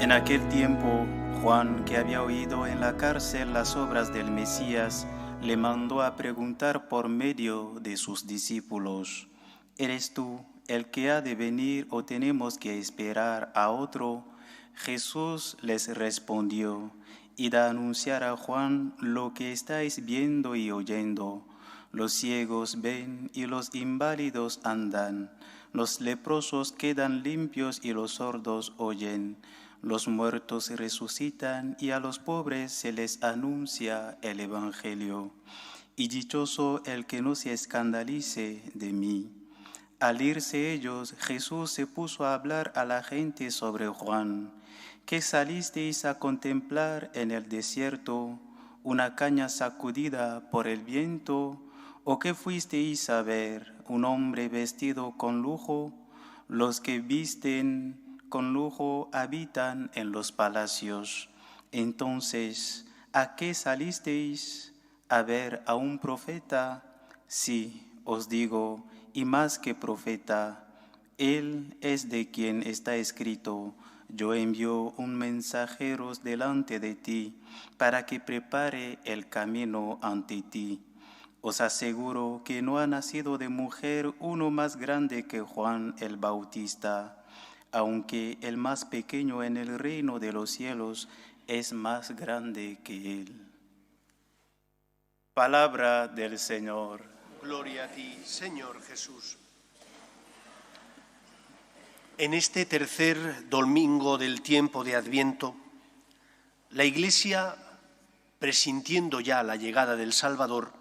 En aquel tiempo, Juan, que había oído en la cárcel las obras del Mesías, le mandó a preguntar por medio de sus discípulos: ¿Eres tú el que ha de venir o tenemos que esperar a otro? Jesús les respondió: Id a anunciar a Juan lo que estáis viendo y oyendo. Los ciegos ven y los inválidos andan, los leprosos quedan limpios y los sordos oyen. Los muertos resucitan y a los pobres se les anuncia el Evangelio. Y dichoso el que no se escandalice de mí. Al irse ellos, Jesús se puso a hablar a la gente sobre Juan. ¿Qué salisteis a contemplar en el desierto? ¿Una caña sacudida por el viento? ¿O qué fuisteis a ver? ¿Un hombre vestido con lujo? Los que visten con lujo habitan en los palacios. Entonces, ¿a qué salisteis? ¿A ver a un profeta? Sí, os digo, y más que profeta. Él es de quien está escrito: yo envío un mensajero delante de ti, para que prepare el camino ante ti. Os aseguro que no ha nacido de mujer uno más grande que Juan el Bautista, aunque el más pequeño en el reino de los cielos es más grande que él. Palabra del Señor. Gloria a ti, Señor Jesús. En este tercer domingo del tiempo de Adviento, la Iglesia, presintiendo ya la llegada del Salvador,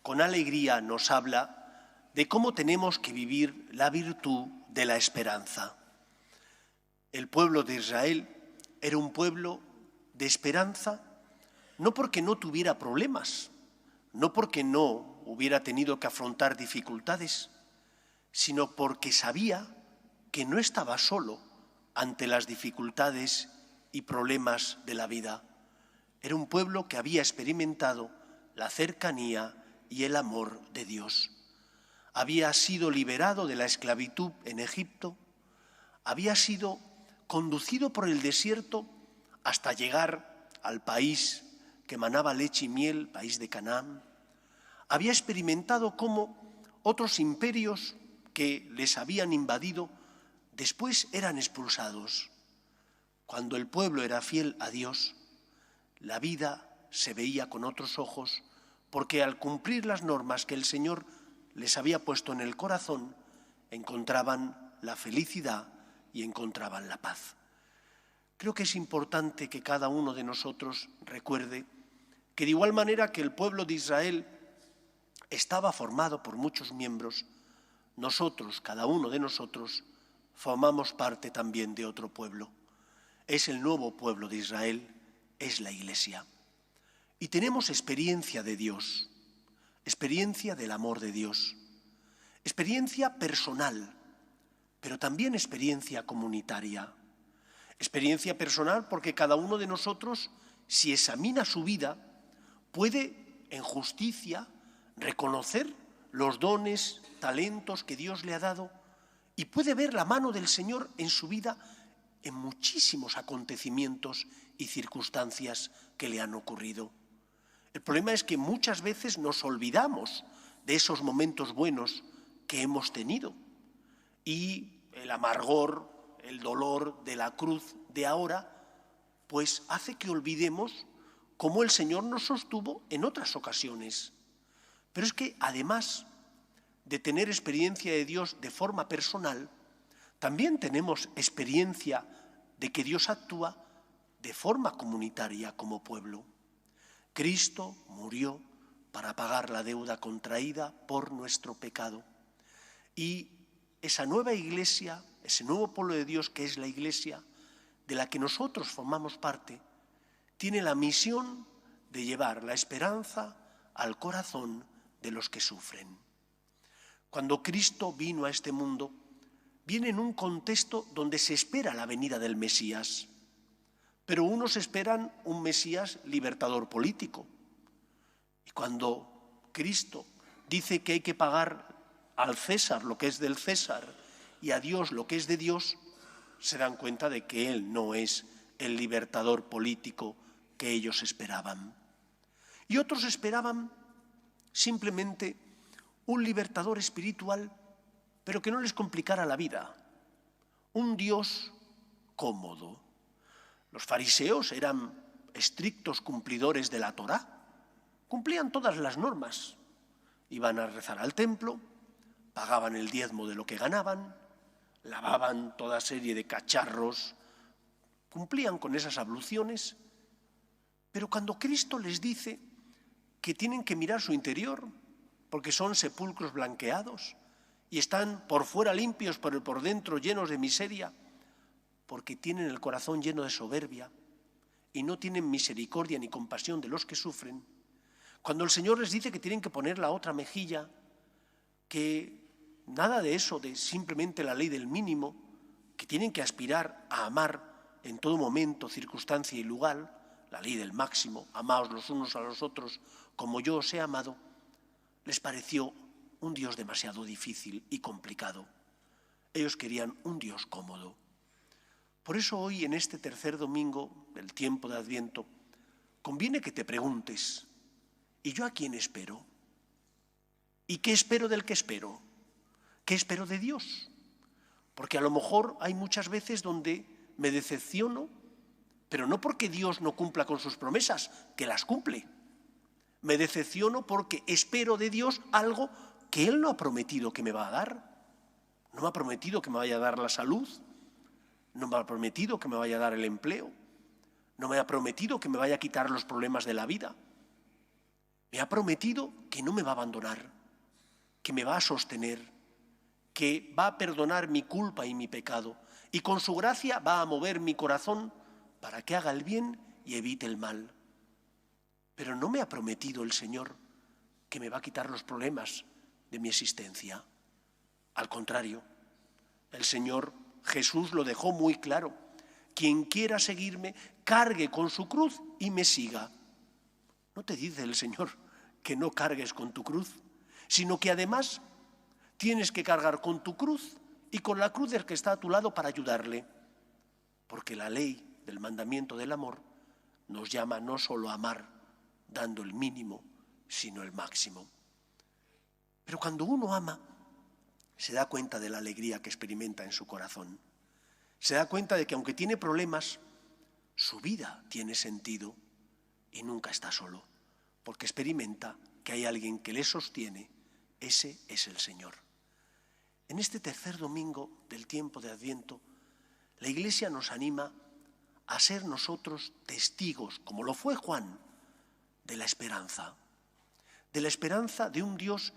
con alegría nos habla de cómo tenemos que vivir la virtud de la esperanza. El pueblo de Israel era un pueblo de esperanza, no porque no tuviera problemas, no porque no hubiera tenido que afrontar dificultades, sino porque sabía que no estaba solo ante las dificultades y problemas de la vida. Era un pueblo que había experimentado la cercanía y el amor de Dios. Había sido liberado de la esclavitud en Egipto, había sido conducido por el desierto hasta llegar al país que manaba leche y miel, país de Canaán. Había experimentado cómo otros imperios que les habían invadido después eran expulsados. Cuando el pueblo era fiel a Dios, la vida se veía con otros ojos, porque al cumplir las normas que el Señor les había puesto en el corazón, encontraban la felicidad y encontraban la paz. Creo que es importante que cada uno de nosotros recuerde que de igual manera que el pueblo de Israel estaba formado por muchos miembros, nosotros, cada uno de nosotros, formamos parte también de otro pueblo. Es el nuevo pueblo de Israel, es la Iglesia. Y tenemos experiencia de Dios, experiencia del amor de Dios, experiencia personal, pero también experiencia comunitaria. Experiencia personal porque cada uno de nosotros, si examina su vida, puede en justicia reconocer los dones, talentos que Dios le ha dado y puede ver la mano del Señor en su vida en muchísimos acontecimientos y circunstancias que le han ocurrido. El problema es que muchas veces nos olvidamos de esos momentos buenos que hemos tenido y el amargor, el dolor de la cruz de ahora, pues hace que olvidemos cómo el Señor nos sostuvo en otras ocasiones. Pero es que además de tener experiencia de Dios de forma personal, también tenemos experiencia de que Dios actúa de forma comunitaria como pueblo. Cristo murió para pagar la deuda contraída por nuestro pecado. Y esa nueva Iglesia, ese nuevo pueblo de Dios que es la Iglesia, de la que nosotros formamos parte, tiene la misión de llevar la esperanza al corazón de los que sufren. Cuando Cristo vino a este mundo, viene en un contexto donde se espera la venida del Mesías, pero unos esperan un Mesías libertador político. Y cuando Cristo dice que hay que pagar al César lo que es del César y a Dios lo que es de Dios, se dan cuenta de que Él no es el libertador político que ellos esperaban. Y otros esperaban simplemente un libertador espiritual, pero que no les complicara la vida. Un Dios cómodo. Los fariseos eran estrictos cumplidores de la Torá. Cumplían todas las normas. Iban a rezar al templo, pagaban el diezmo de lo que ganaban, lavaban toda serie de cacharros, cumplían con esas abluciones, pero cuando Cristo les dice que tienen que mirar su interior, porque son sepulcros blanqueados y están por fuera limpios, pero por dentro llenos de miseria, porque tienen el corazón lleno de soberbia y no tienen misericordia ni compasión de los que sufren, cuando el Señor les dice que tienen que poner la otra mejilla, que nada de eso, de simplemente la ley del mínimo, que tienen que aspirar a amar en todo momento, circunstancia y lugar, la ley del máximo, amaos los unos a los otros como yo os he amado, les pareció un Dios demasiado difícil y complicado. Ellos querían un Dios cómodo. Por eso hoy, en este tercer domingo del tiempo de Adviento, conviene que te preguntes, ¿y yo a quién espero? ¿Y qué espero del que espero? ¿Qué espero de Dios? Porque a lo mejor hay muchas veces donde me decepciono, pero no porque Dios no cumpla con sus promesas, que las cumple. Me decepciono porque espero de Dios algo que Él no ha prometido que me va a dar. No me ha prometido que me vaya a dar la salud, no me ha prometido que me vaya a dar el empleo, no me ha prometido que me vaya a quitar los problemas de la vida. Me ha prometido que no me va a abandonar, que me va a sostener, que va a perdonar mi culpa y mi pecado, y con su gracia va a mover mi corazón para que haga el bien y evite el mal. Pero no me ha prometido el Señor que me va a quitar los problemas de mi existencia. Al contrario, el Señor Jesús lo dejó muy claro. Quien quiera seguirme, cargue con su cruz y me siga. No te dice el Señor que no cargues con tu cruz, sino que además tienes que cargar con tu cruz y con la cruz del que está a tu lado para ayudarle. Porque la ley del mandamiento del amor nos llama no solo a amar dando el mínimo, sino el máximo. Pero cuando uno ama, se da cuenta de la alegría que experimenta en su corazón. Se da cuenta de que aunque tiene problemas, su vida tiene sentido y nunca está solo, porque experimenta que hay alguien que le sostiene. Ese es el Señor. En este tercer domingo del tiempo de Adviento, la Iglesia nos anima a ser nosotros testigos, como lo fue Juan, de la esperanza de un Dios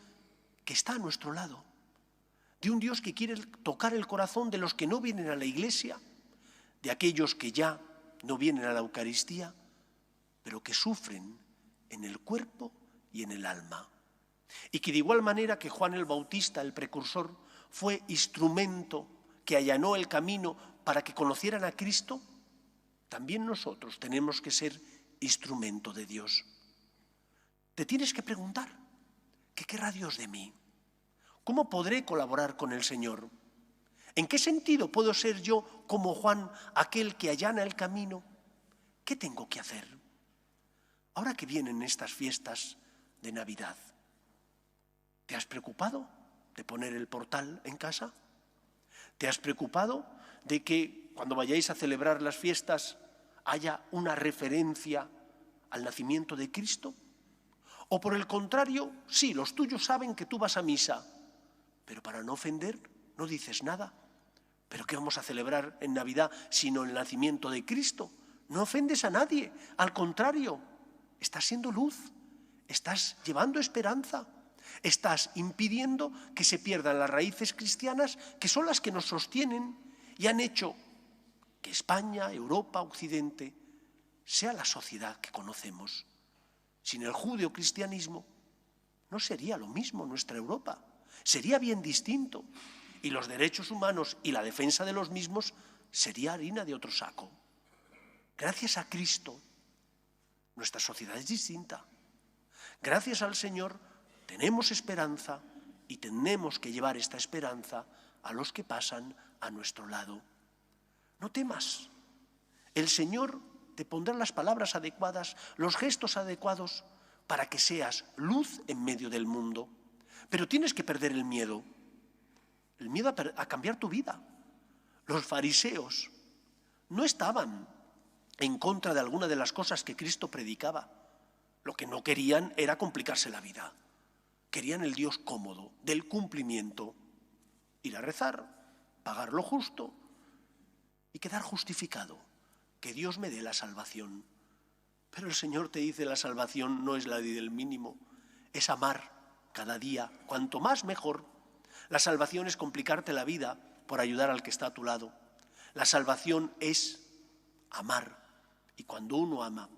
que está a nuestro lado, de un Dios que quiere tocar el corazón de los que no vienen a la Iglesia, de aquellos que ya no vienen a la Eucaristía, pero que sufren en el cuerpo y en el alma. Y que de igual manera que Juan el Bautista, el precursor, fue instrumento que allanó el camino para que conocieran a Cristo, también nosotros tenemos que ser instrumento de Dios. Te tienes que preguntar, ¿qué querrá Dios de mí? ¿Cómo podré colaborar con el Señor? ¿En qué sentido puedo ser yo, como Juan, aquel que allana el camino? ¿Qué tengo que hacer? Ahora que vienen estas fiestas de Navidad, ¿te has preocupado de poner el portal en casa? ¿Te has preocupado de que cuando vayáis a celebrar las fiestas haya una referencia al nacimiento de Cristo? O por el contrario, sí, los tuyos saben que tú vas a misa, pero para no ofender no dices nada. ¿Pero qué vamos a celebrar en Navidad sino el nacimiento de Cristo? No ofendes a nadie, al contrario, estás siendo luz, estás llevando esperanza, estás impidiendo que se pierdan las raíces cristianas que son las que nos sostienen y han hecho que España, Europa, Occidente, sea la sociedad que conocemos. Sin el judeocristianismo no sería lo mismo nuestra Europa, sería bien distinto y los derechos humanos y la defensa de los mismos sería harina de otro saco. Gracias a Cristo, nuestra sociedad es distinta. Gracias al Señor tenemos esperanza y tenemos que llevar esta esperanza a los que pasan a nuestro lado. No temas, El Señor te pondrá las palabras adecuadas, los gestos adecuados para que seas luz en medio del mundo. Pero tienes que perder el miedo a cambiar tu vida. Los fariseos no estaban en contra de alguna de las cosas que Cristo predicaba. Lo que no querían era complicarse la vida. Querían el Dios cómodo, del cumplimiento. Ir a rezar, pagar lo justo y quedar justificado. Que Dios me dé la salvación. Pero el Señor te dice, la salvación no es la ley del mínimo, es amar cada día, cuanto más mejor. La salvación es complicarte la vida por ayudar al que está a tu lado. La salvación es amar, y cuando uno ama,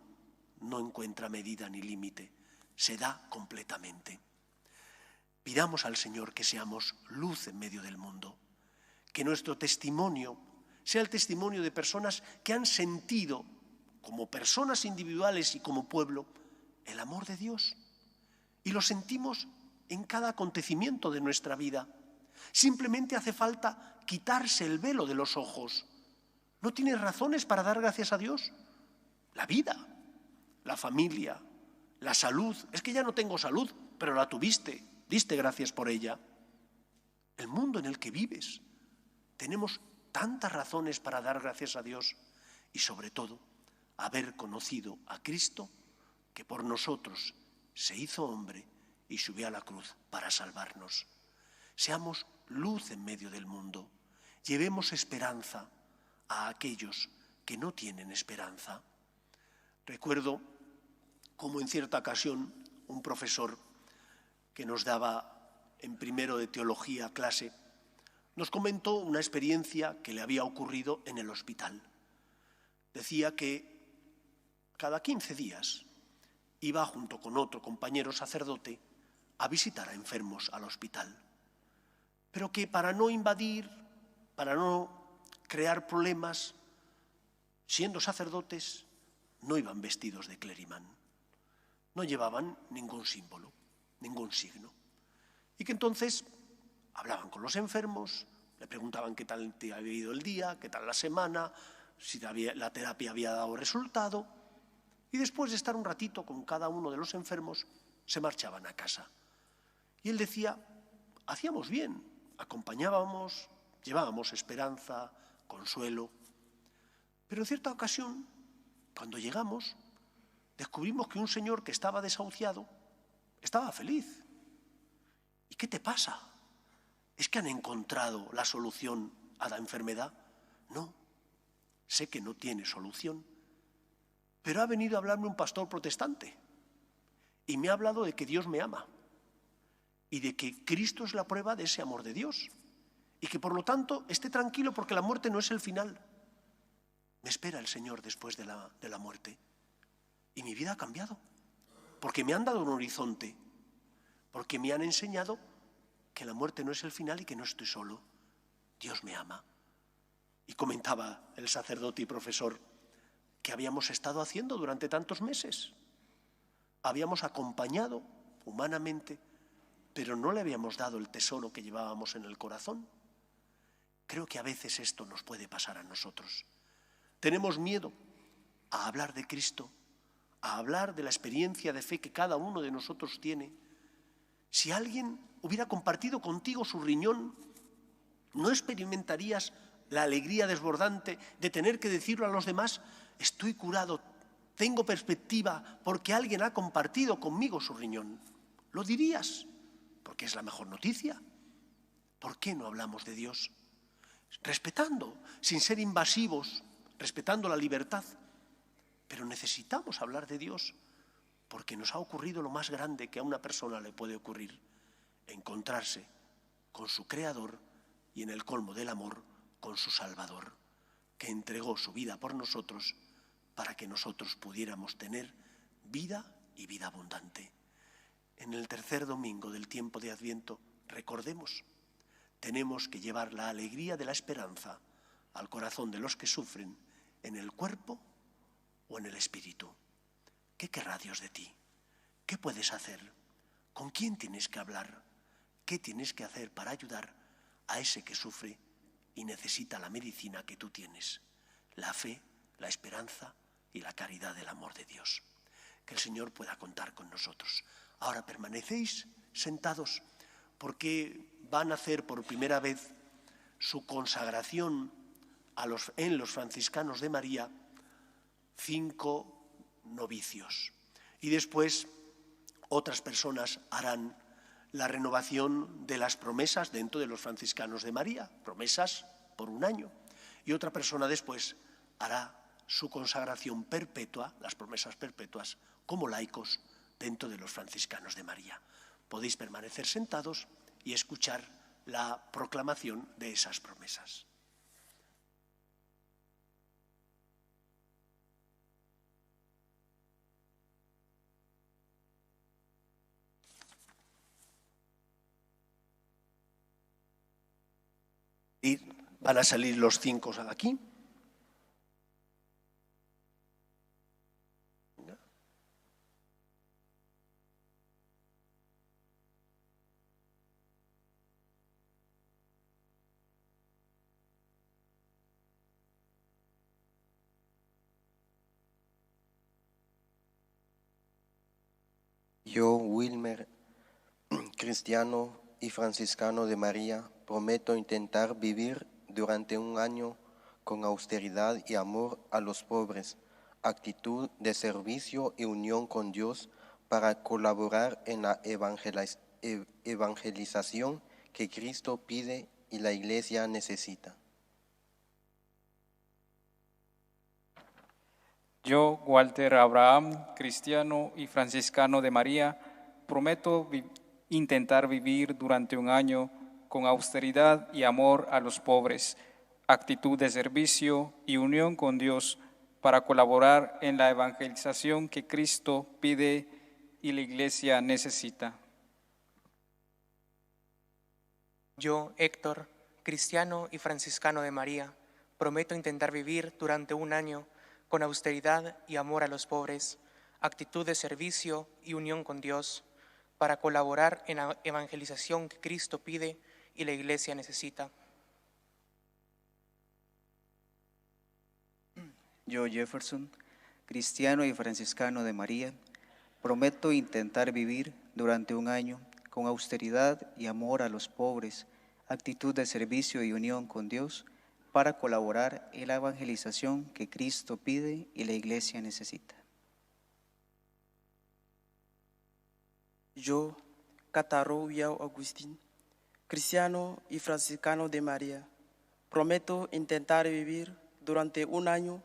no encuentra medida ni límite, se da completamente. Pidamos al Señor que seamos luz en medio del mundo, que nuestro testimonio sea el testimonio de personas que han sentido, como personas individuales y como pueblo, el amor de Dios. Y lo sentimos en cada acontecimiento de nuestra vida. Simplemente hace falta quitarse el velo de los ojos. ¿No tienes razones para dar gracias a Dios? La vida, la familia, la salud. Es que ya no tengo salud, pero la tuviste, diste gracias por ella. El mundo en el que vives. Tenemos tantas razones para dar gracias a Dios y sobre todo haber conocido a Cristo que por nosotros se hizo hombre y subió a la cruz para salvarnos. Seamos luz en medio del mundo, llevemos esperanza a aquellos que no tienen esperanza. Recuerdo como en cierta ocasión un profesor que nos daba en primero de teología clase nos comentó una experiencia que le había ocurrido en el hospital. Decía que cada 15 días iba junto con otro compañero sacerdote a visitar a enfermos al hospital, pero que para no invadir, para no crear problemas, siendo sacerdotes, no iban vestidos de clerimán, no llevaban ningún símbolo, ningún signo, y que entonces hablaban con los enfermos, le preguntaban qué tal te había ido el día, qué tal la semana, si la terapia había dado resultado, y después de estar un ratito con cada uno de los enfermos, se marchaban a casa. Y él decía, hacíamos bien, acompañábamos, llevábamos esperanza, consuelo, pero en cierta ocasión, cuando llegamos, descubrimos que un señor que estaba desahuciado estaba feliz. ¿Y qué te pasa? ¿Es que han encontrado la solución a la enfermedad? No, sé que no tiene solución, pero ha venido a hablarme un pastor protestante y me ha hablado de que Dios me ama y de que Cristo es la prueba de ese amor de Dios y que por lo tanto esté tranquilo porque la muerte no es el final. Me espera el Señor después de la muerte y mi vida ha cambiado porque me han dado un horizonte, porque me han enseñado que la muerte no es el final y que no estoy solo. Dios me ama. Y comentaba el sacerdote y profesor que habíamos estado haciendo durante tantos meses. Habíamos acompañado humanamente, pero no le habíamos dado el tesoro que llevábamos en el corazón. Creo que a veces esto nos puede pasar a nosotros. Tenemos miedo a hablar de Cristo, a hablar de la experiencia de fe que cada uno de nosotros tiene. Si alguien hubiera compartido contigo su riñón, ¿no experimentarías la alegría desbordante de tener que decirlo a los demás? Estoy curado, tengo perspectiva porque alguien ha compartido conmigo su riñón. ¿Lo dirías? Porque es la mejor noticia. ¿Por qué no hablamos de Dios? Respetando, sin ser invasivos, respetando la libertad. Pero necesitamos hablar de Dios porque nos ha ocurrido lo más grande que a una persona le puede ocurrir, encontrarse con su Creador y en el colmo del amor con su Salvador, que entregó su vida por nosotros para que nosotros pudiéramos tener vida y vida abundante. En el tercer domingo del tiempo de Adviento, recordemos, tenemos que llevar la alegría de la esperanza al corazón de los que sufren en el cuerpo o en el espíritu. ¿Qué querrá Dios de ti? ¿Qué puedes hacer? ¿Con quién tienes que hablar? ¿Qué tienes que hacer para ayudar a ese que sufre y necesita la medicina que tú tienes? La fe, la esperanza y la caridad del amor de Dios. Que el Señor pueda contar con nosotros. Ahora permanecéis sentados porque van a hacer por primera vez su consagración en los franciscanos de María 5 novicios. Y después otras personas harán la renovación de las promesas dentro de los franciscanos de María, promesas por 1 año. Y otra persona después hará su consagración perpetua, las promesas perpetuas, como laicos dentro de los franciscanos de María. Podéis permanecer sentados y escuchar la proclamación de esas promesas. Y van a salir los 5 aquí. Yo, Wilmer, cristiano y franciscano de María, prometo intentar vivir durante 1 año con austeridad y amor a los pobres, actitud de servicio y unión con Dios para colaborar en la evangelización que Cristo pide y la Iglesia necesita. Yo, Walter Abraham, cristiano y franciscano de María, prometo intentar vivir durante 1 año con austeridad y amor a los pobres, actitud de servicio y unión con Dios para colaborar en la evangelización que Cristo pide y la Iglesia necesita. Yo, Héctor, cristiano y franciscano de María, prometo intentar vivir durante 1 año con austeridad y amor a los pobres, actitud de servicio y unión con Dios, para colaborar en la evangelización que Cristo pide y la Iglesia necesita. Yo, Jefferson, cristiano y franciscano de María, prometo intentar vivir durante 1 año con austeridad y amor a los pobres, actitud de servicio y unión con Dios, para colaborar en la evangelización que Cristo pide y la Iglesia necesita. Yo, Catarro Viao Agustín, cristiano y franciscano de María, prometo intentar vivir durante 1 año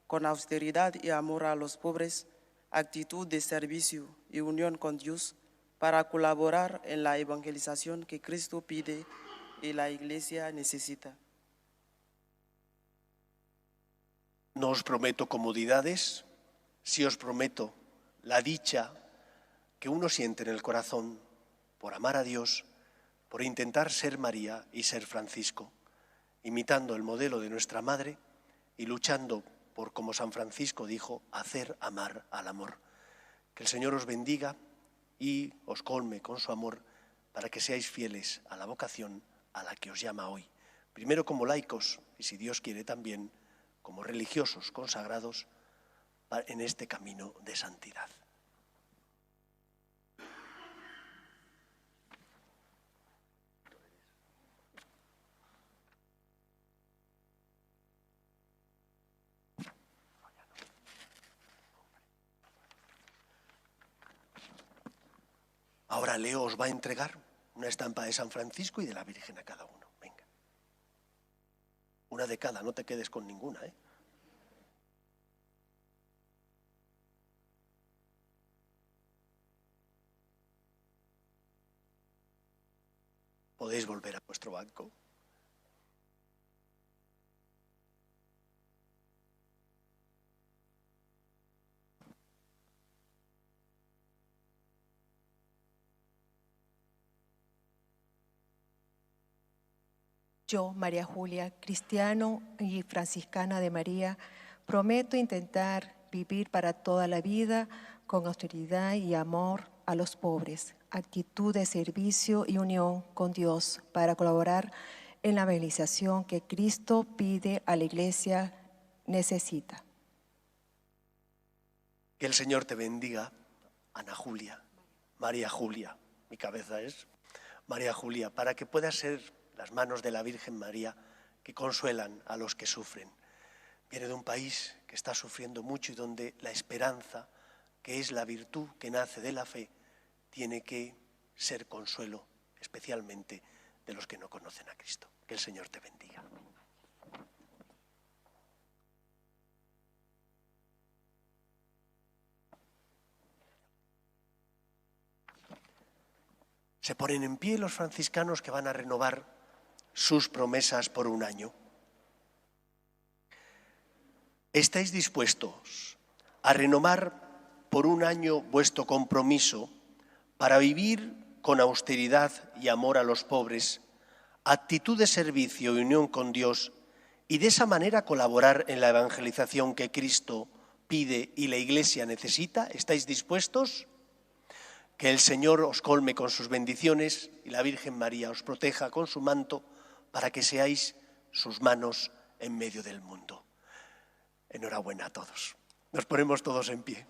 con austeridad y amor a los pobres, actitud de servicio y unión con Dios, para colaborar en la evangelización que Cristo pide y la Iglesia necesita. No os prometo comodidades, sí os prometo la dicha que uno siente en el corazón por amar a Dios, por intentar ser María y ser Francisco, imitando el modelo de nuestra Madre y luchando por, como San Francisco dijo, hacer amar al amor. Que el Señor os bendiga y os colme con su amor para que seáis fieles a la vocación a la que os llama hoy. Primero como laicos y, si Dios quiere, también como religiosos consagrados en este camino de santidad. Ahora Leo os va a entregar una estampa de San Francisco y de la Virgen a cada uno. Venga. Una de cada, no te quedes con ninguna, ¿eh? Podéis volver a vuestro banco. Yo, María Julia, cristiano y franciscana de María, prometo intentar vivir para toda la vida con austeridad y amor a los pobres, actitud de servicio y unión con Dios para colaborar en la evangelización que Cristo pide a la Iglesia necesita. Que el Señor te bendiga, Ana Julia, María Julia, mi cabeza es María Julia, para que puedas ser las manos de la Virgen María que consuelan a los que sufren. Viene de un país que está sufriendo mucho y donde la esperanza, que es la virtud que nace de la fe, tiene que ser consuelo, especialmente de los que no conocen a Cristo. Que el Señor te bendiga. Se ponen en pie los franciscanos que van a renovar sus promesas por un año. ¿Estáis dispuestos a renovar por un año vuestro compromiso para vivir con austeridad y amor a los pobres, actitud de servicio y unión con Dios, y de esa manera colaborar en la evangelización que Cristo pide y la Iglesia necesita? ¿Estáis dispuestos? Que el Señor os colme con sus bendiciones y la Virgen María os proteja con su manto para que seáis sus manos en medio del mundo. Enhorabuena a todos. Nos ponemos todos en pie.